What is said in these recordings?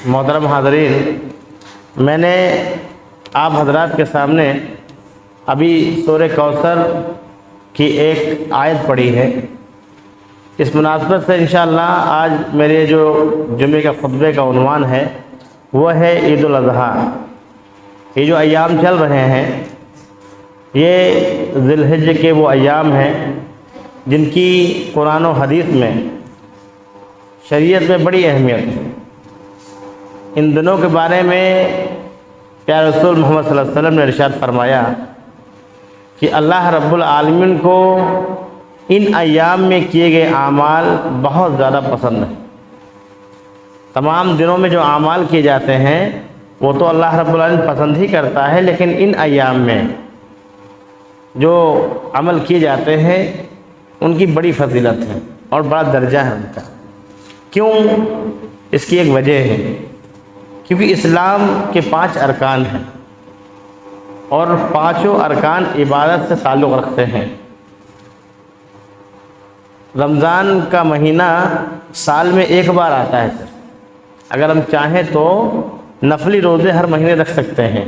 محترم حاضرین، میں نے آپ حضرات کے سامنے ابھی سورہ کوثر کی ایک آیت پڑھی ہے۔ اس مناسبت سے انشاءاللہ آج میرے جو جمعے کا خطبے کا عنوان ہے وہ ہے عید الاضحیٰ۔ یہ جو ایام چل رہے ہیں یہ ذی الحجہ کے وہ ایام ہیں جن کی قرآن و حدیث میں شریعت میں بڑی اہمیت ہے۔ ان دنوں کے بارے میں پیارے رسول محمد صلی اللہ علیہ وسلم نے ارشاد فرمایا کہ اللہ رب العالمین کو ان ایام میں کیے گئے اعمال بہت زیادہ پسند ہیں۔ تمام دنوں میں جو اعمال کیے جاتے ہیں وہ تو اللہ رب العالمین پسند ہی کرتا ہے، لیکن ان ایام میں جو عمل کیے جاتے ہیں ان کی بڑی فضیلت ہے اور بڑا درجہ ہے ان کا۔ کیوں؟ اس کی ایک وجہ ہے، کیونکہ اسلام کے 5 ارکان ہیں اور پانچوں ارکان عبادت سے تعلق رکھتے ہیں۔ رمضان کا مہینہ سال میں ایک بار آتا ہے صرف۔ اگر ہم چاہیں تو نفلی روزے ہر مہینے رکھ سکتے ہیں،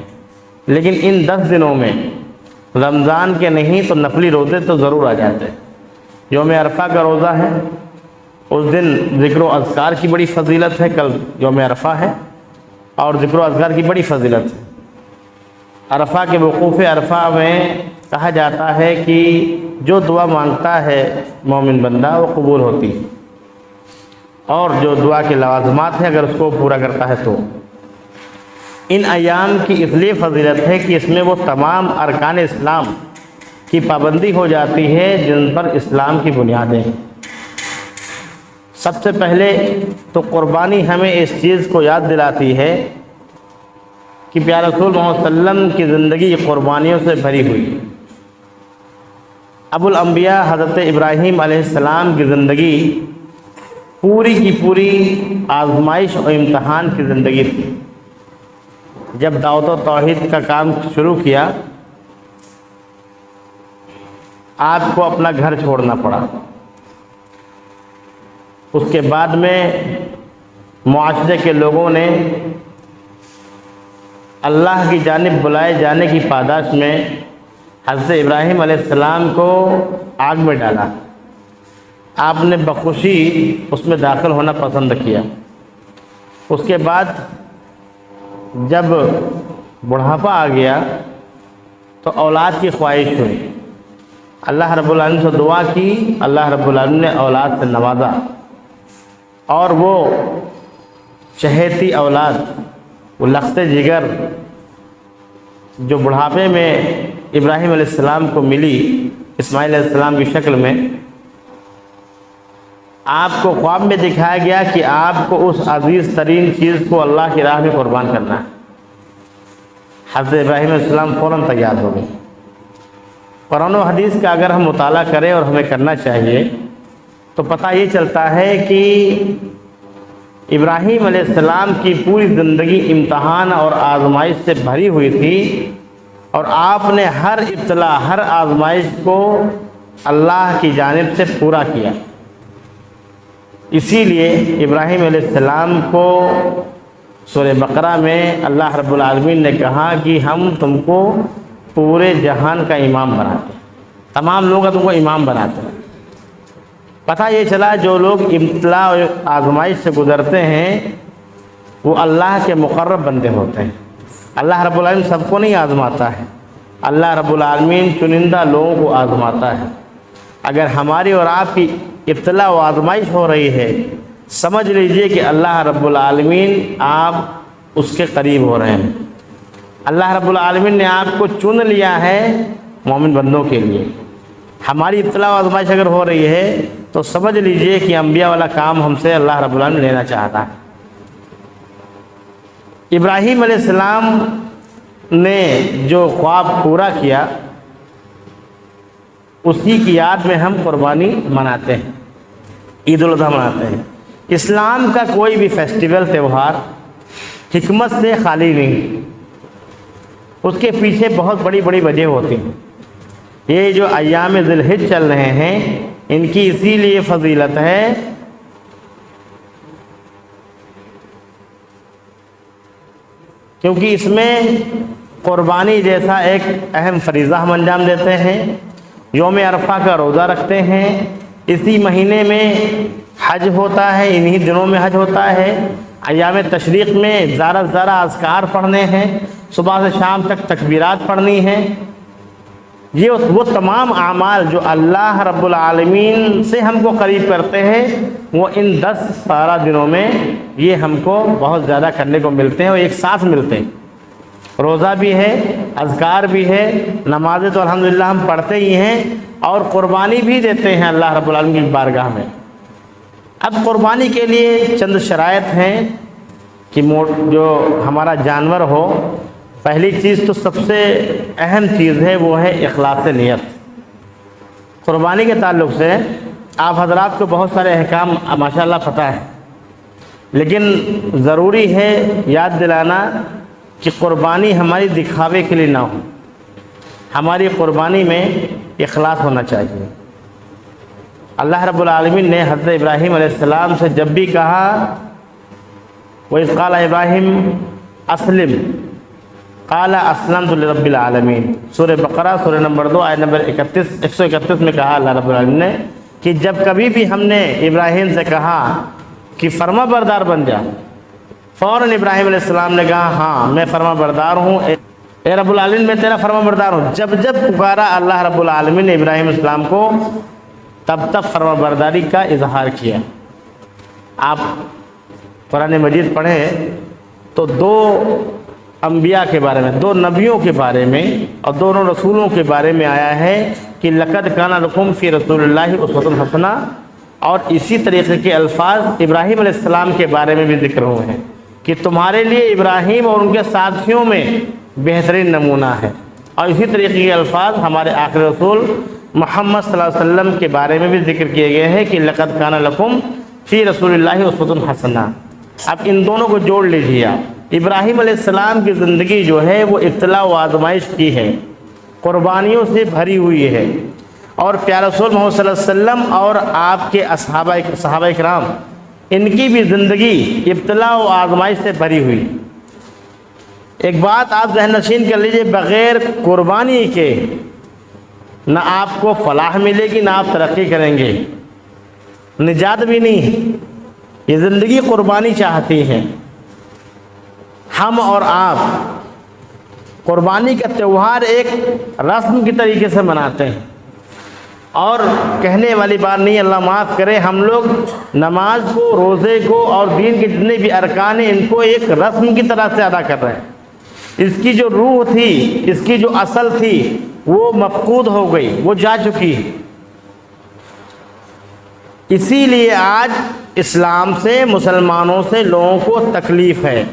لیکن ان 10 دنوں میں رمضان کے نہیں تو نفلی روزے تو ضرور آ جاتے ہیں۔ یوم عرفہ کا روزہ ہے، اس دن ذکر و اذکار کی بڑی فضیلت ہے۔ کل یوم عرفہ ہے اور ذکر و اذکار کی بڑی فضیلت ہے۔ عرفہ کے وقوف عرفہ میں کہا جاتا ہے کہ جو دعا مانگتا ہے مومن بندہ وہ قبول ہوتی ہے، اور جو دعا کے لوازمات ہیں اگر اس کو پورا کرتا ہے تو۔ ان ایام کی اس لیے فضیلت ہے کہ اس میں وہ تمام ارکان اسلام کی پابندی ہو جاتی ہے جن پر اسلام کی بنیادیں ہیں۔ سب سے پہلے تو قربانی ہمیں اس چیز کو یاد دلاتی ہے کہ پیارے رسول محمد صلی اللہ علیہ وسلم کی زندگی قربانیوں سے بھری ہوئی۔ ابو الانبیاء حضرت ابراہیم علیہ السلام کی زندگی پوری کی پوری آزمائش و امتحان کی زندگی تھی۔ جب دعوت و توحید کا کام شروع کیا آپ کو اپنا گھر چھوڑنا پڑا۔ اس کے بعد میں معاشرے کے لوگوں نے اللہ کی جانب بلائے جانے کی پاداش میں حضرت ابراہیم علیہ السلام کو آگ میں ڈالا۔ آپ نے بخوشی اس میں داخل ہونا پسند کیا۔ اس کے بعد جب بڑھاپا آ گیا تو اولاد کی خواہش ہوئی۔ اللہ رب العالمین سے دعا کی، اللہ رب العالمین نے اولاد سے نوازا، اور وہ چہیتی اولاد، وہ لخت جگر جو بڑھاپے میں ابراہیم علیہ السلام کو ملی اسماعیل علیہ السلام کی شکل میں، آپ کو خواب میں دکھایا گیا کہ آپ کو اس عزیز ترین چیز کو اللہ کی راہ میں قربان کرنا ہے۔ حضرت ابراہیم علیہ السلام فوراً تیار ہو گئے۔ قرآن و حدیث کا اگر ہم مطالعہ کریں، اور ہمیں کرنا چاہیے، تو پتہ یہ چلتا ہے کہ ابراہیم علیہ السلام کی پوری زندگی امتحان اور آزمائش سے بھری ہوئی تھی، اور آپ نے ہر ابتلا، ہر آزمائش کو اللہ کی جانب سے پورا کیا۔ اسی لیے ابراہیم علیہ السلام کو سورہ بقرہ میں اللہ رب العالمین نے کہا کہ ہم تم کو پورے جہان کا امام بناتے ہیں، تمام لوگوں کا تم کو امام بناتے ہیں۔ پتہ یہ چلا جو لوگ ابتلا اور آزمائش سے گزرتے ہیں وہ اللہ کے مقرب بندے ہوتے ہیں۔ اللہ رب العالمین سب کو نہیں آزماتا ہے، اللہ رب العالمین چنندہ لوگوں کو آزماتا ہے۔ اگر ہماری اور آپ کی ابتلا و آزمائش ہو رہی ہے، سمجھ لیجئے کہ اللہ رب العالمین آپ اس کے قریب ہو رہے ہیں۔ اللہ رب العالمین نے آپ کو چن لیا ہے مومن بندوں کے لیے۔ ہماری ابتلا و آزمائش اگر ہو رہی ہے تو سمجھ لیجئے کہ انبیاء والا کام ہم سے اللہ رب العالمین لینا چاہتا ہے۔ ابراہیم علیہ السلام نے جو خواب پورا کیا اسی کی یاد میں ہم قربانی مناتے ہیں، عید الاضحیٰ مناتے ہیں۔ اسلام کا کوئی بھی فیسٹیول، تہوار حکمت سے خالی نہیں، اس کے پیچھے بہت بڑی بڑی وجہ ہوتی ہیں۔ یہ جو ایام ذی الحجہ چل رہے ہیں ان کی اسی لیے فضیلت ہے کیونکہ اس میں قربانی جیسا ایک اہم فریضہ ہم انجام دیتے ہیں، یوم عرفہ کا روزہ رکھتے ہیں، اسی مہینے میں حج ہوتا ہے، انہی دنوں میں حج ہوتا ہے، ایام تشریق میں زارہ زارہ اذکار پڑھنے ہیں، صبح سے شام تک تکبیرات پڑھنی ہیں۔ یہ وہ تمام اعمال جو اللہ رب العالمین سے ہم کو قریب کرتے ہیں، وہ ان 10-12 دنوں میں یہ ہم کو بہت زیادہ کرنے کو ملتے ہیں اور ایک ساتھ ملتے ہیں۔ روزہ بھی ہے، اذکار بھی ہے، نمازیں تو الحمدللہ ہم پڑھتے ہی ہیں، اور قربانی بھی دیتے ہیں اللہ رب العالمین کی بارگاہ میں۔ اب قربانی کے لیے چند شرائط ہیں کہ جو ہمارا جانور ہو، پہلی چیز تو سب سے اہم چیز ہے وہ ہے اخلاص نیت۔ قربانی کے تعلق سے آپ حضرات کو بہت سارے احکام ماشاءاللہ پتہ ہے، لیکن ضروری ہے یاد دلانا کہ قربانی ہماری دکھاوے کے لیے نہ ہو، ہماری قربانی میں اخلاص ہونا چاہیے۔ اللہ رب العالمین نے حضرت ابراہیم علیہ السلام سے جب بھی کہا، وَإِذْ قَالَ إِبْرَاهِيمُ أَسْلِمْ قَالَ أَسْلَمْتُ لِرَبِّ الْعَالَمِينَ، سورہ بقرہ سورہ نمبر 2 آیت نمبر 131 میں کہا اللہ رب العالمین نے کہ جب کبھی بھی ہم نے ابراہیم سے کہا کہ فرما بردار بن جا، فوراً ابراہیم علیہ السلام نے کہا ہاں میں فرما بردار ہوں، اے رب العالمین میں تیرا فرما بردار ہوں۔ جب جب پکارا اللہ رب العالمین نے ابراہیم علیہ السلام کو، تب تب فرما برداری کا اظہار کیا۔ آپ قرآن مجید پڑھیں تو 2 انبیاء کے بارے میں، 2 نبیوں کے بارے میں اور دونوں رسولوں کے بارے میں آیا ہے کہ لَقَدْ كَانَ لَكُمْ فِي رَسُولِ اللَّهِ أُسْوَةٌ حَسَنَةٌ، اور اسی طریقے کے الفاظ ابراہیم علیہ السلام کے بارے میں بھی ذکر ہوئے ہیں کہ تمہارے لیے ابراہیم اور ان کے ساتھیوں میں بہترین نمونہ ہے، اور اسی طریقے کے الفاظ ہمارے آخری رسول محمد صلی اللہ علیہ وسلم کے بارے میں بھی ذکر کیے گئے ہیں کہ لَقَدْ كَانَ لَكُمْ فِي رَسُولِ اللَّهِ أُسْوَةٌ حَسَنَةٌ۔ اب ان دونوں کو جوڑ لیجیے آپ۔ ابراہیم علیہ السلام کی زندگی جو ہے وہ ابتلا و آزمائش کی ہے، قربانیوں سے بھری ہوئی ہے، اور پیارے رسول محمد صلی اللہ علیہ وسلم اور آپ کے صحابہ کرام ان کی بھی زندگی ابتلا و آزمائش سے بھری ہوئی۔ ایک بات آپ ذہن نشین کر لیجئے، بغیر قربانی کے نہ آپ کو فلاح ملے گی، نہ آپ ترقی کریں گے، نجات بھی نہیں۔ یہ زندگی قربانی چاہتی ہے۔ ہم اور آپ قربانی کا تہوار ایک رسم کی طریقے سے مناتے ہیں، اور کہنے والی بات نہیں، اللہ معاف کرے، ہم لوگ نماز کو، روزے کو اور دین کے جتنے بھی ارکان ہیں ان کو ایک رسم کی طرح سے ادا کر رہے ہیں۔ اس کی جو روح تھی، اس کی جو اصل تھی، وہ مفقود ہو گئی، وہ جا چکی ہے۔ اسی لیے آج اسلام سے، مسلمانوں سے لوگوں کو تکلیف ہے،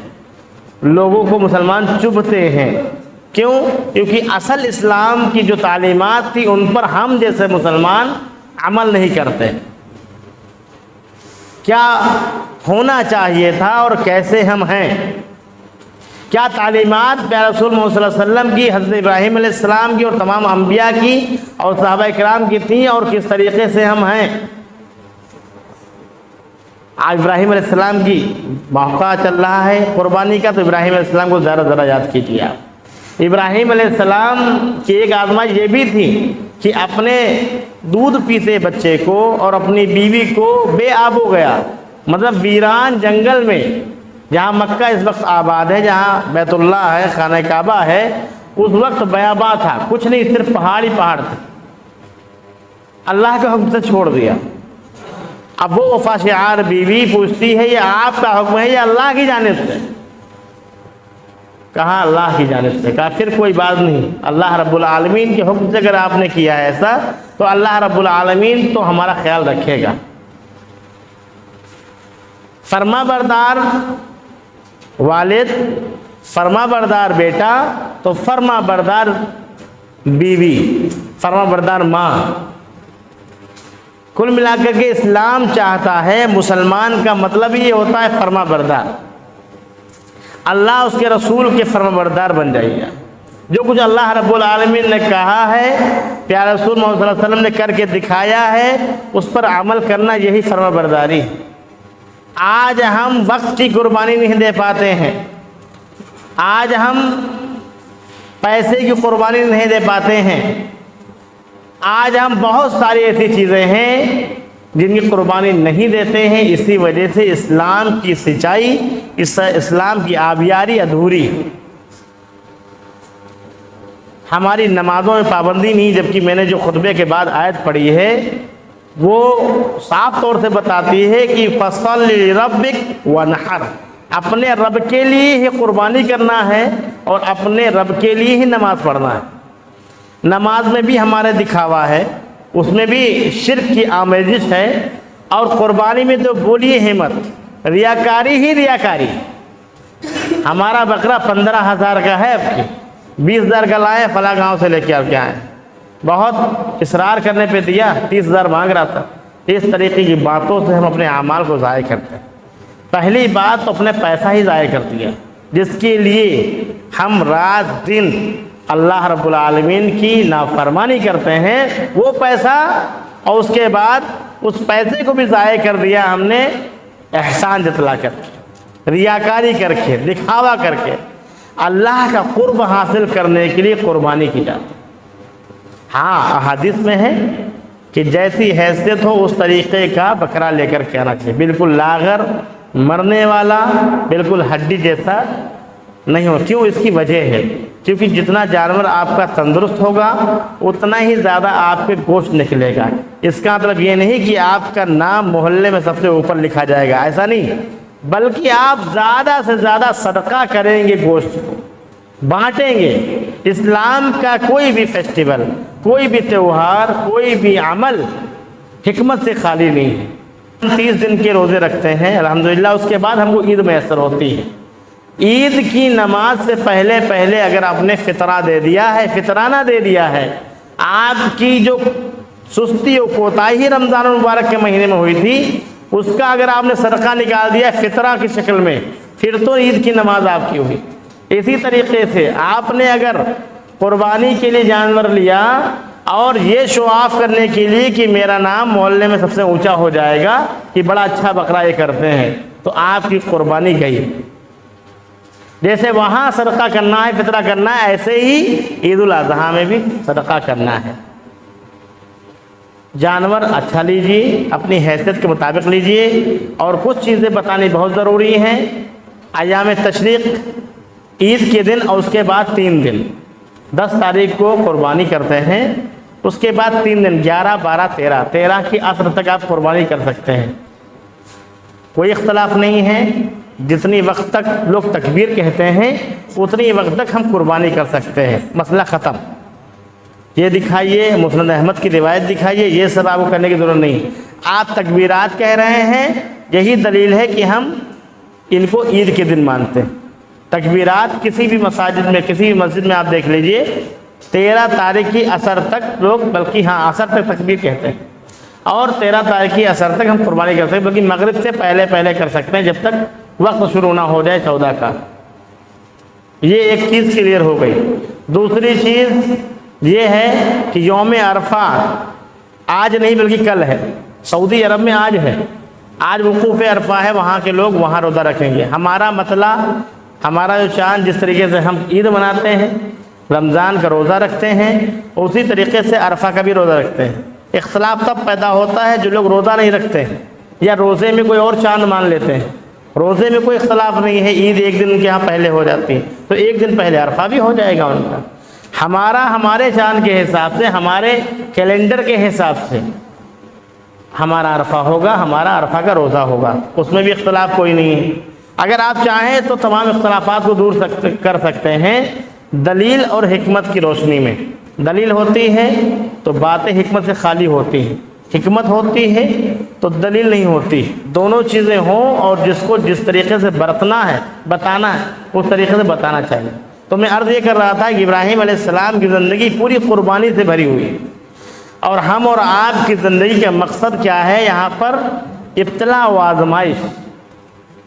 لوگوں کو مسلمان چبھتے ہیں۔ کیوں؟ کیونکہ اصل اسلام کی جو تعلیمات تھی ان پر ہم جیسے مسلمان عمل نہیں کرتے۔ کیا ہونا چاہیے تھا اور کیسے ہم ہیں؟ کیا تعلیمات پیارے رسول محمد صلی اللہ علیہ وسلم کی، حضرت ابراہیم علیہ السلام کی اور تمام انبیاء کی اور صحابہ کرام کی تھیں، اور کس طریقے سے ہم ہیں؟ آج ابراہیم علیہ السلام کی موقع چل رہا ہے قربانی کا، تو ابراہیم علیہ السلام کو ذرا ذرا یاد کیجیے آپ۔ ابراہیم علیہ السلام کی ایک آزمائش یہ بھی تھی کہ اپنے دودھ پیتے بچے کو اور اپنی بیوی کو بے آب ہو گیا، مطلب ویران جنگل میں، جہاں مکہ اس وقت آباد ہے، جہاں بیت اللہ ہے، خانہ کعبہ ہے، اس وقت بیاباں تھا، کچھ نہیں، صرف پہاڑ ہی پہاڑ تھے۔ اللہ کے حکم سے چھوڑ دیا۔ اب وہ وفا شعار بیوی پوچھتی ہے یہ آپ کا حکم ہے یا اللہ کی جانب سے؟ کہا اللہ کی جانب سے۔ کہا پھر کوئی بات نہیں، اللہ رب العالمین کے حکم سے اگر آپ نے کیا ہے ایسا تو اللہ رب العالمین تو ہمارا خیال رکھے گا۔ فرما بردار والد، فرما بردار بیٹا، تو فرما بردار بیوی، فرما بردار ماں۔ کل ملا کر کے اسلام چاہتا ہے مسلمان کا مطلب یہ ہوتا ہے فرما بردار۔ اللہ اس کے رسول کے فرما بردار بن جائیے گا۔ جو کچھ اللہ رب العالمین نے کہا ہے، پیارے رسول محمد صلی اللہ علیہ وسلم نے کر کے دکھایا ہے، اس پر عمل کرنا یہی فرما برداری ہے۔ آج ہم وقت کی قربانی نہیں دے پاتے ہیں، آج ہم پیسے کی قربانی نہیں دے پاتے ہیں، آج ہم بہت ساری ایسی چیزیں ہیں جن کی قربانی نہیں دیتے ہیں، اسی وجہ سے اسلام کی سچائی، اسلام کی آبیاری ادھوری۔ ہماری نمازوں میں پابندی نہیں، جبکہ میں نے جو خطبے کے بعد آیت پڑھی ہے وہ صاف طور سے بتاتی ہے کہ فَصَلِّ لِرَبِّكَ وَانْحَرْ، اپنے رب کے لیے ہی قربانی کرنا ہے اور اپنے رب کے لیے ہی نماز پڑھنا ہے۔ نماز میں بھی ہمارے دکھاوا ہے، اس میں بھی شرک کی آمیزش ہے، اور قربانی میں تو بولیے ہمت، ریاکاری ہی ریاکاری۔ ہمارا بکرا 15,000 کا ہے، اب کی 20,000 کا لائے، فلاں گاؤں سے لے کے آپ کے آئے، بہت اصرار کرنے پہ دیا، 30,000 مانگ رہا تھا۔ اس طریقے کی باتوں سے ہم اپنے اعمال کو ضائع کرتے ہیں۔ پہلی بات تو اپنے پیسہ ہی ضائع کر دیا، جس کے لیے ہم رات دن اللہ رب العالمین کی نافرمانی کرتے ہیں، وہ پیسہ، اور اس کے بعد اس پیسے کو بھی ضائع کر دیا ہم نے احسان جتلا کر کے، ریاکاری کر کے، دکھاوا کر کے۔ اللہ کا قرب حاصل کرنے کے لیے قربانی کی جاتی ہے۔ ہاں احادیث میں ہے کہ جیسی حیثیت ہو اس طریقے کا بکرا لے کر کے آنا چاہیے، بالکل لاغر، مرنے والا، بالکل ہڈی جیسا نہیں ہو۔ کیوں؟ اس کی وجہ ہے کیونکہ جتنا جانور آپ کا تندرست ہوگا اتنا ہی زیادہ آپ کے گوشت نکلے گا۔ اس کا مطلب یہ نہیں کہ آپ کا نام محلے میں سب سے اوپر لکھا جائے گا، ایسا نہیں، بلکہ آپ زیادہ سے زیادہ صدقہ کریں گے، گوشت کو بانٹیں گے۔ اسلام کا کوئی بھی فیسٹیول، کوئی بھی تہوار، کوئی بھی عمل حکمت سے خالی نہیں ہے۔ ہم 30 دن کے روزے رکھتے ہیں الحمدللہ، اس کے بعد ہم کو عید میسر ہوتی ہے۔ عید کی نماز سے پہلے اگر آپ نے فطرہ دے دیا ہے، فطرانہ دے دیا ہے، آپ کی جو سستی و کوتاہی رمضان المبارک کے مہینے میں ہوئی تھی، اس کا اگر آپ نے صدقہ نکال دیا فطرہ کی شکل میں، پھر تو عید کی نماز آپ کی ہوئی۔ اسی طریقے سے آپ نے اگر قربانی کے لیے جانور لیا اور یہ شو آف کرنے کے لیے کہ میرا نام محلے میں سب سے اونچا ہو جائے گا کہ بڑا اچھا بکرا یہ کرتے ہیں، تو آپ کی قربانی گئی۔ جیسے وہاں صدقہ کرنا ہے، فطرہ کرنا ہے، ایسے ہی عید الاضحیٰ میں بھی صدقہ کرنا ہے۔ جانور اچھا لیجئے، اپنی حیثیت کے مطابق لیجئے، اور کچھ چیزیں بتانی بہت ضروری ہیں۔ ایام تشریق، عید کے دن اور اس کے بعد 3 دن، 10 تاریخ کو قربانی کرتے ہیں، اس کے بعد 3 دن 11، 12، 13 کی عصر تک آپ قربانی کر سکتے ہیں، کوئی اختلاف نہیں ہے۔ جتنی وقت تک لوگ تکبیر کہتے ہیں اتنی وقت تک ہم قربانی کر سکتے ہیں، مسئلہ ختم۔ یہ دکھائیے، مسند احمد کی روایت دکھائیے، یہ سب آپ کو کرنے کی ضرورت نہیں۔ آپ تکبیرات کہہ رہے ہیں، یہی دلیل ہے کہ ہم ان کو عید کے دن مانتے ہیں۔ تکبیرات کسی بھی مساجد میں، کسی بھی مسجد میں آپ دیکھ لیجئے، 13 تاریخ کی عصر تک لوگ، بلکہ ہاں عصر تک تکبیر کہتے ہیں، اور 13 تاریخ کی عصر تک ہم قربانی کر سکتے ہیں، بلکہ مغرب سے پہلے کر سکتے ہیں، جب تک وقت شروع نہ ہو جائے 14 کا۔ یہ ایک چیز کلیئر ہو گئی۔ دوسری چیز یہ ہے کہ یوم عرفہ آج نہیں بلکہ کل ہے، سعودی عرب میں آج ہے، آج وقوف عرفہ ہے، وہاں کے لوگ وہاں روزہ رکھیں گے۔ ہمارا مسئلہ، ہمارا جو چاند، جس طریقے سے ہم عید مناتے ہیں، رمضان کا روزہ رکھتے ہیں، اسی طریقے سے عرفہ کا بھی روزہ رکھتے ہیں۔ اختلاف تب پیدا ہوتا ہے جو لوگ روزہ نہیں رکھتے ہیں یا روزے میں کوئی اور چاند مان لیتے ہیں۔ روزے میں کوئی اختلاف نہیں ہے، عید ایک دن کے یہاں پہلے ہو جاتی ہے، تو ایک دن پہلے عرفہ بھی ہو جائے گا ان کا۔ ہمارے چاند کے حساب سے، ہمارے کیلنڈر کے حساب سے ہمارا عرفہ ہوگا، ہمارا عرفہ کا روزہ ہوگا، اس میں بھی اختلاف کوئی نہیں ہے۔ اگر آپ چاہیں تو تمام اختلافات کو دور کر سکتے ہیں دلیل اور حکمت کی روشنی میں۔ دلیل ہوتی ہے تو باتیں حکمت سے خالی ہوتی ہیں، حکمت ہوتی ہے تو دلیل نہیں ہوتی۔ دونوں چیزیں ہوں، اور جس کو جس طریقے سے برتنا ہے، بتانا ہے، اس طریقے سے بتانا چاہیے۔ تو میں عرض یہ کر رہا تھا کہ ابراہیم علیہ السلام کی زندگی پوری قربانی سے بھری ہوئی ہے، اور ہم اور آپ کی زندگی کا مقصد کیا ہے؟ یہاں پر ابتلاء و آزمائش۔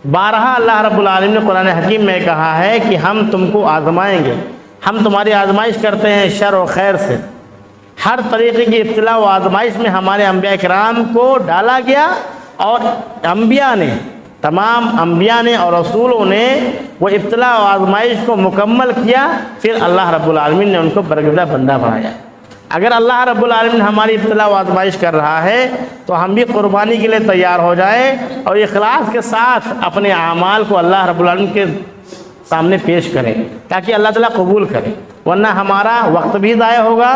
بارہا اللہ رب العالمین نے قرآن حکیم میں کہا ہے کہ ہم تم کو آزمائیں گے، ہم تمہاری آزمائش کرتے ہیں شر و خیر سے۔ ہر طریقے کی ابتلاء و آزمائش میں ہمارے انبیاء کرام کو ڈالا گیا، اور انبیاء نے تمام انبیاء نے اور رسولوں نے وہ ابتلا و آزمائش کو مکمل کیا، پھر اللہ رب العالمین نے ان کو برگزیدہ بندہ بنایا۔ اگر اللہ رب العالمین ہماری ابتلا و آزمائش کر رہا ہے تو ہم بھی قربانی کے لیے تیار ہو جائیں اور اخلاص کے ساتھ اپنے اعمال کو اللہ رب العالمین کے سامنے پیش کریں تاکہ اللہ تعالیٰ قبول کرے، ورنہ ہمارا وقت بھی ضائع ہوگا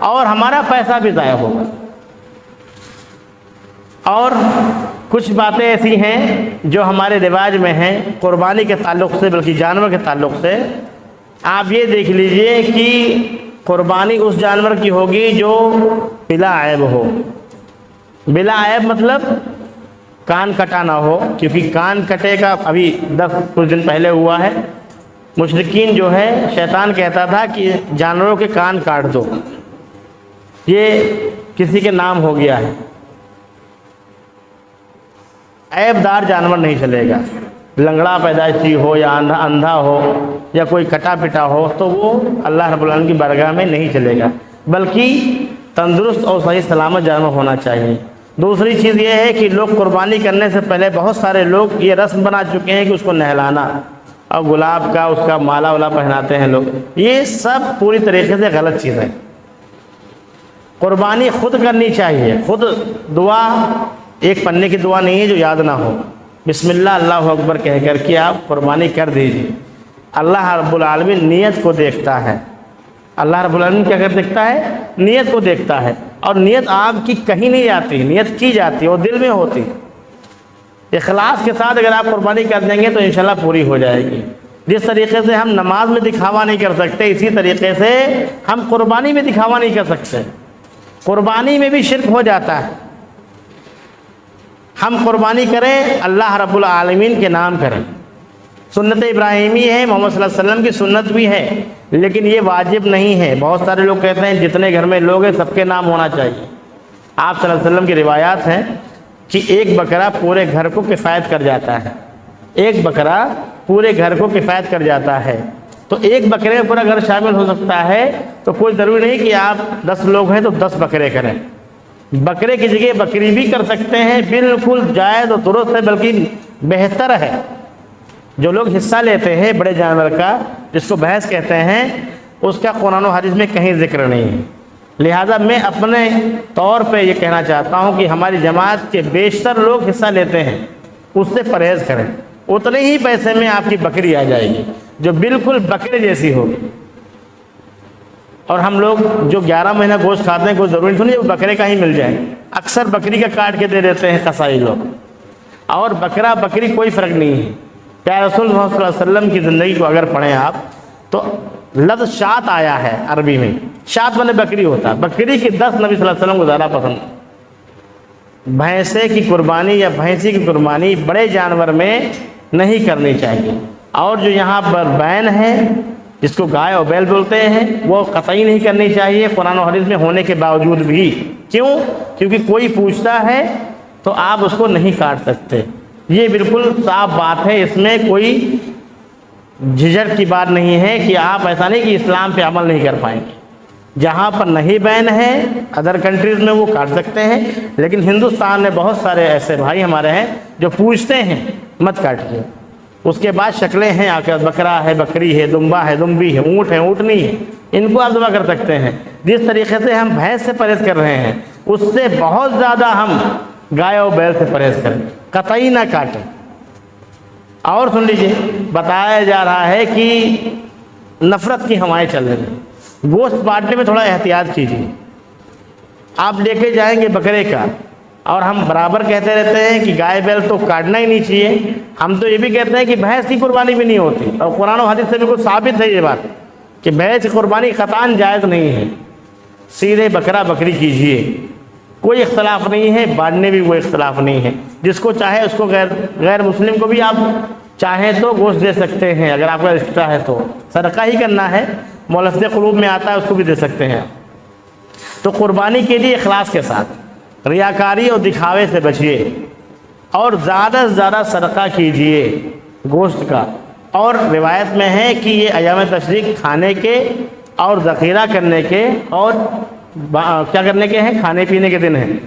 اور ہمارا پیسہ بھی ضائع ہوگا۔ اور کچھ باتیں ایسی ہیں جو ہمارے رواج میں ہیں قربانی کے تعلق سے، بلکہ جانور کے تعلق سے۔ آپ یہ دیکھ لیجئے کہ قربانی اس جانور کی ہوگی جو بلا عیب ہو۔ بلا عیب مطلب کان کٹا نہ ہو، کیونکہ کان کٹے کا ابھی کچھ دن پہلے ہوا ہے، مشرکین جو ہے شیطان کہتا تھا کہ جانوروں کے کان کاٹ دو، یہ کسی کے نام ہو گیا ہے۔ عیب دار جانور نہیں چلے گا، لنگڑا پیدائشی ہو یا اندھا ہو یا کوئی کٹا پٹا ہو تو وہ اللہ رب العالمین کی بارگاہ میں نہیں چلے گا، بلکہ تندرست اور صحیح سلامت جانور ہونا چاہیے۔ دوسری چیز یہ ہے کہ لوگ قربانی کرنے سے پہلے بہت سارے لوگ یہ رسم بنا چکے ہیں کہ اس کو نہلانا اور گلاب کا اس کا مالا والا پہناتے ہیں لوگ، یہ سب پوری طریقے سے غلط چیز ہے۔ قربانی خود کرنی چاہیے، خود دعا ایک پنے کی دعا نہیں ہے جو یاد نہ ہو، بسم اللہ اللہ اکبر کہہ کر کے آپ قربانی کر دیجیے۔ اللہ رب العالمین نیت کو دیکھتا ہے، اللہ رب العالمین کیا کر دیکھتا ہے؟ نیت کو دیکھتا ہے، اور نیت آپ کی کہیں نہیں جاتی، نیت کی جاتی ہے، وہ دل میں ہوتی۔ اخلاص کے ساتھ اگر آپ قربانی کر دیں گے تو انشاءاللہ پوری ہو جائے گی۔ جس طریقے سے ہم نماز میں دکھاوا نہیں کر سکتے، اسی طریقے سے ہم قربانی میں دکھاوا نہیں کر سکتے۔ قربانی میں بھی شرک ہو جاتا ہے۔ ہم قربانی کریں اللہ رب العالمین کے نام کریں، سنت ابراہیمی ہے، محمد صلی اللہ علیہ وسلم کی سنت بھی ہے، لیکن یہ واجب نہیں ہے۔ بہت سارے لوگ کہتے ہیں جتنے گھر میں لوگ ہیں سب کے نام ہونا چاہیے۔ آپ صلی اللہ علیہ وسلم کی روایات ہیں کہ ایک بکرا پورے گھر کو کفایت کر جاتا ہے، ایک بکرا پورے گھر کو کفایت کر جاتا ہے۔ تو ایک بکرے میں پورا گھر شامل ہو سکتا ہے، تو کوئی ضروری نہیں کہ آپ 10 لوگ ہیں تو 10 بکرے کریں۔ بکرے کی جگہ بکری بھی کر سکتے ہیں، بالکل جائز اور درست ہے، بلکہ بہتر ہے۔ جو لوگ حصہ لیتے ہیں بڑے جانور کا، جس کو بھینس کہتے ہیں، اس کا قرآن و حدیث میں کہیں ذکر نہیں ہے۔ لہٰذا میں اپنے طور پہ یہ کہنا چاہتا ہوں کہ ہماری جماعت کے بیشتر لوگ حصہ لیتے ہیں، اس سے پرہیز کریں، اتنے ہی پیسے میں آپ کی بکری آ جائے گی جو بالکل بکرے جیسی ہوگی۔ اور ہم لوگ جو 11 مہینہ گوشت کھاتے ہیں کوئی ضروری تو نہیں وہ بکرے کا ہی مل جائے، اکثر بکری کا کاٹ کے دے دیتے ہیں قصائی لوگ، اور بکرا بکری کوئی فرق نہیں ہے۔ پیارے رسول صلی اللہ علیہ وسلم کی زندگی کو اگر پڑھیں آپ تو لفظ شات آیا ہے عربی میں، شات مانے بکری ہوتا ہے، بکری کی 10 نبی صلی اللہ علیہ وسلم کو زیادہ پسند۔ بھینسے کی قربانی یا بھینسی کی قربانی بڑے جانور میں نہیں کرنی چاہیے۔ اور جو یہاں پر بین ہے جس کو گائے اور بیل بولتے ہیں وہ قطعی نہیں کرنی چاہیے قرآن و حدیث میں ہونے کے باوجود بھی۔ کیوں؟ کیونکہ کوئی پوچھتا ہے تو آپ اس کو نہیں کاٹ سکتے، یہ بالکل صاف بات ہے، اس میں کوئی جھجھک کی بات نہیں ہے کہ آپ ایسا نہیں کہ اسلام پہ عمل نہیں کر پائیں گے۔ جہاں پر نہیں بین ہے ادر کنٹریز میں وہ کاٹ سکتے ہیں، لیکن ہندوستان میں بہت سارے ایسے بھائی ہمارے ہیں جو پوچھتے ہیں مت کاٹیے، اس کے بعد شکلیں ہیں آ کے بکرا ہے، بکری ہے، دمبا ہے، دمبی ہے، اونٹ ہے، اونٹنی ہے، ان کو آپ ذبح کر سکتے ہیں۔ جس طریقے سے ہم بھینس سے پرہیز کر رہے ہیں اس سے بہت زیادہ ہم گائے اور بیل سے پرہیز کریں، قطعی نہ کاٹیں۔ اور سن لیجئے، بتایا جا رہا ہے کہ نفرت کی ہوائیں چل رہی ہیں، گوشت بانٹنے میں تھوڑا احتیاط کیجیے۔ آپ لے کے جائیں گے بکرے کا، اور ہم برابر کہتے رہتے ہیں کہ گائے بیل تو کاٹنا ہی نہیں چاہیے، ہم تو یہ بھی کہتے ہیں کہ بھینس کی قربانی بھی نہیں ہوتی، اور قرآن و حدیث سے بالکل ثابت ہے یہ بات کہ بھینس کی قربانی قطعاً جائز نہیں ہے۔ سیدھے بکرا بکری کیجیے، کوئی اختلاف نہیں ہے، بانٹنے بھی کوئی اختلاف نہیں ہے۔ جس کو چاہے اس کو غیر مسلم کو بھی آپ چاہیں تو گوشت دے سکتے ہیں، اگر آپ کا رشتہ ہے تو صدقہ ہی کرنا ہے، مولد قلوب میں آتا ہے اس کو بھی دے سکتے ہیں۔ تو قربانی کے لیے اخلاص کے ساتھ ریاکاری اور دکھاوے سے بچیے، اور زیادہ سے زیادہ صدقہ کیجیے گوشت کا۔ اور روایت میں ہے کہ یہ ایام تشریق کھانے کے اور ذخیرہ کرنے کے اور کیا کرنے کے ہیں، کھانے پینے کے دن ہیں۔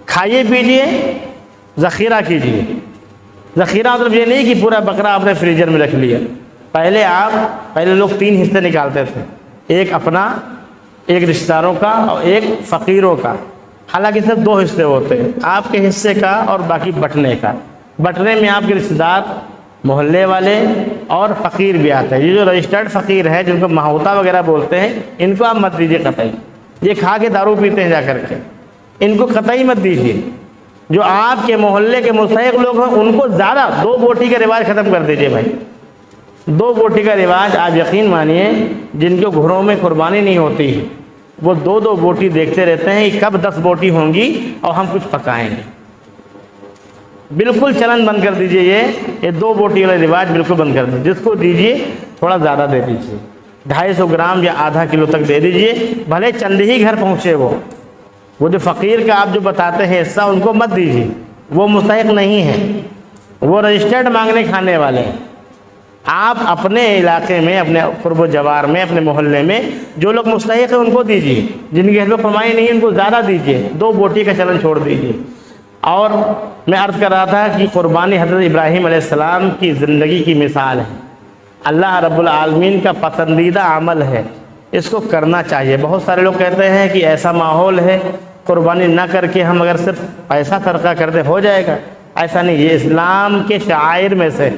کھائیے پیجیے، ذخیرہ کیجیے، ذخیرہ مطلب یہ نہیں کہ پورا بکرا آپ نے فریزر میں رکھ لیا. پہلے لوگ 3 حصے نکالتے تھے، ایک اپنا، ایک رشتہ داروں کا اور ایک فقیروں کا. حالانکہ صرف 2 حصے ہوتے ہیں، آپ کے حصے کا اور باقی بٹنے کا. بٹنے میں آپ کے رشتہ دار، محلے والے اور فقیر بھی آتے ہیں. یہ جو رجسٹرڈ فقیر ہے جن کو محوطہ وغیرہ بولتے ہیں، ان کو آپ مت دیجیے قطعی. یہ کھا کے دارو پیتے ہیں جا کر کے، ان کو قطعی مت دیجیے. جو آپ کے محلے کے مستحق لوگ ہیں ان کو زیادہ 2 بوٹی کا رواج ختم کر دیجیے بھائی. 2 بوٹی کا رواج آپ یقین مانیے جن کے گھروں میں قربانی نہیں ہوتی ہے وہ 2 بوٹی دیکھتے رہتے ہیں کہ کب 10 بوٹی ہوں گی اور ہم کچھ پکائیں گے. بالکل چلن بند کر دیجئے. یہ 2 بوٹی والا رواج بالکل بند کر دیجئے. جس کو دیجئے تھوڑا زیادہ دے دیجئے، 250 گرام یا آدھا کلو تک دے دیجئے. بھلے چند ہی گھر پہنچے وہ جو فقیر کا آپ جو بتاتے ہیں حصہ ان کو مت دیجیے، وہ مستحق نہیں ہیں، وہ رجسٹرڈ مانگنے کھانے والے ہیں. آپ اپنے علاقے میں، اپنے قرب و جوار میں، اپنے محلے میں جو لوگ مستحق ہیں ان کو دیجیے. جن کی گھر میں قربانی نہیں ان کو زیادہ دیجیے. 2 بوٹی کا چلن چھوڑ دیجیے. اور میں عرض کر رہا تھا کہ قربانی حضرت ابراہیم علیہ السلام کی زندگی کی مثال ہے. اللہ رب العالمین کا پسندیدہ عمل ہے، اس کو کرنا چاہیے. بہت سارے لوگ کہتے ہیں کہ ایسا ماحول ہے قربانی نہ کر کے ہم اگر صرف پیسہ صدقہ کر دیں ہو جائے گا. ایسا نہیں. یہ اسلام کے شعائر میں سے،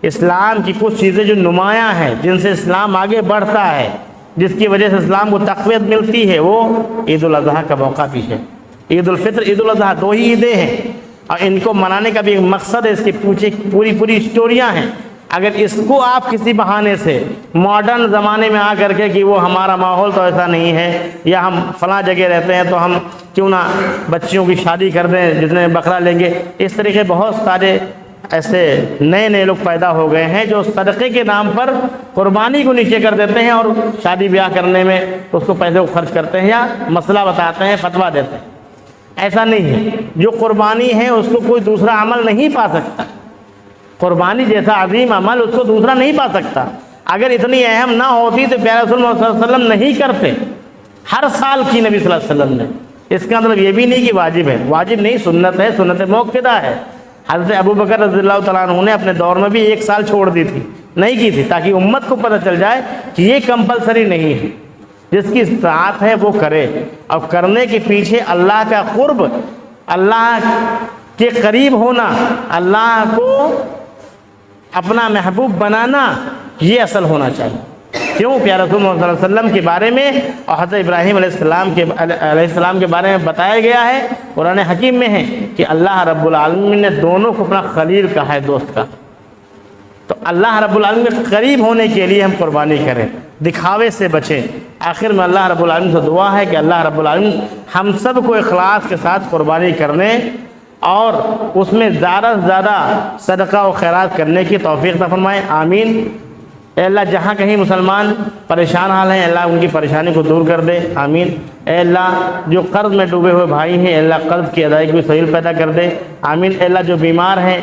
اسلام کی کچھ چیزیں جو نمایاں ہیں، جن سے اسلام آگے بڑھتا ہے، جس کی وجہ سے اسلام کو تقویت ملتی ہے، وہ عید الاضحیٰ کا موقع بھی ہے. عید الفطر، عید الاضحیٰ 2 ہی عیدیں ہیں اور ان کو منانے کا بھی ایک مقصد ہے. اس کی پوری اسٹوریاں ہیں. اگر اس کو آپ کسی بہانے سے ماڈرن زمانے میں آ کر کے کہ وہ ہمارا ماحول تو ایسا نہیں ہے، یا ہم فلاں جگہ رہتے ہیں تو ہم کیوں نہ بچیوں کی شادی کر دیں جتنے بکرا لیں گے، اس طریقے بہت سارے ایسے نئے لوگ پیدا ہو گئے ہیں جو صدقے کے نام پر قربانی کو نیچے کر دیتے ہیں اور شادی بیاہ کرنے میں اس کو پیسے کو خرچ کرتے ہیں یا مسئلہ بتاتے ہیں، فتویٰ دیتے ہیں. ایسا نہیں ہے. جو قربانی ہے اس کو کوئی دوسرا عمل نہیں پا سکتا. قربانی جیسا عظیم عمل اس کو دوسرا نہیں پا سکتا. اگر اتنی اہم نہ ہوتی تو پیارے رسول اللہ صلی اللہ علیہ وسلم نہیں کرتے. ہر سال کی نبی صلی اللہ علیہ وسلم نے. اس کا مطلب یہ بھی نہیں کہ واجب ہے، واجب نہیں، سنت ہے، سنت موقدہ ہے. حضرت ابوبکر رضی اللہ تعالیٰ عنہ نے اپنے دور میں بھی 1 سال چھوڑ دی تھی، نہیں کی تھی، تاکہ امت کو پتہ چل جائے کہ یہ کمپلسری نہیں ہے. جس کی استطاعت ہے وہ کرے. اور کرنے کے پیچھے اللہ کا قرب، اللہ کے قریب ہونا، اللہ کو اپنا محبوب بنانا، یہ اصل ہونا چاہیے. کیوں؟ پیارے رسول اللہ صلی اللہ علیہ وسلم کے بارے میں اور حضرت ابراہیم علیہ السلام کے بارے میں بتایا گیا ہے، قرآن حکیم میں ہے کہ اللہ رب العالمین نے دونوں کو اپنا خلیل کہا ہے، دوست کا. تو اللہ رب العالمین کے قریب ہونے کے لیے ہم قربانی کریں، دکھاوے سے بچیں. آخر میں اللہ رب العالمین سے دعا ہے کہ اللہ رب العالمین ہم سب کو اخلاص کے ساتھ قربانی کرنے اور اس میں زیادہ سے زیادہ صدقہ و خیرات کرنے کی توفیق عطا فرمائے. آمین. اے اللہ جہاں کہیں مسلمان پریشان حال ہیں، اللہ ان کی پریشانی کو دور کر دے. آمین. اے اللہ جو قرض میں ڈوبے ہوئے بھائی ہیں، اے اللہ قرض کی ادائیگی کو سہیل پیدا کر دے. آمین. اے اللہ جو بیمار ہیں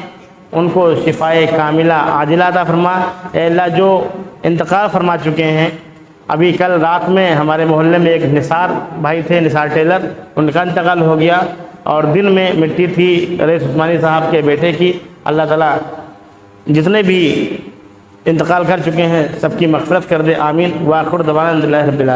ان کو شفائے کاملہ عاجلہ عطا فرما. اے اللہ جو انتقال فرما چکے ہیں، ابھی کل رات میں ہمارے محلے میں ایک نثار بھائی تھے، نثار ٹیلر، ان کا انتقال ہو گیا. اور دن میں مٹی تھی رئیس عثمانی صاحب کے بیٹے کی. اللہ تعالیٰ جتنے بھی انتقال کر چکے ہیں سب کی مغفرت کر دے. آمین. وآخر دعوانا الحمدللہ رب العالمین.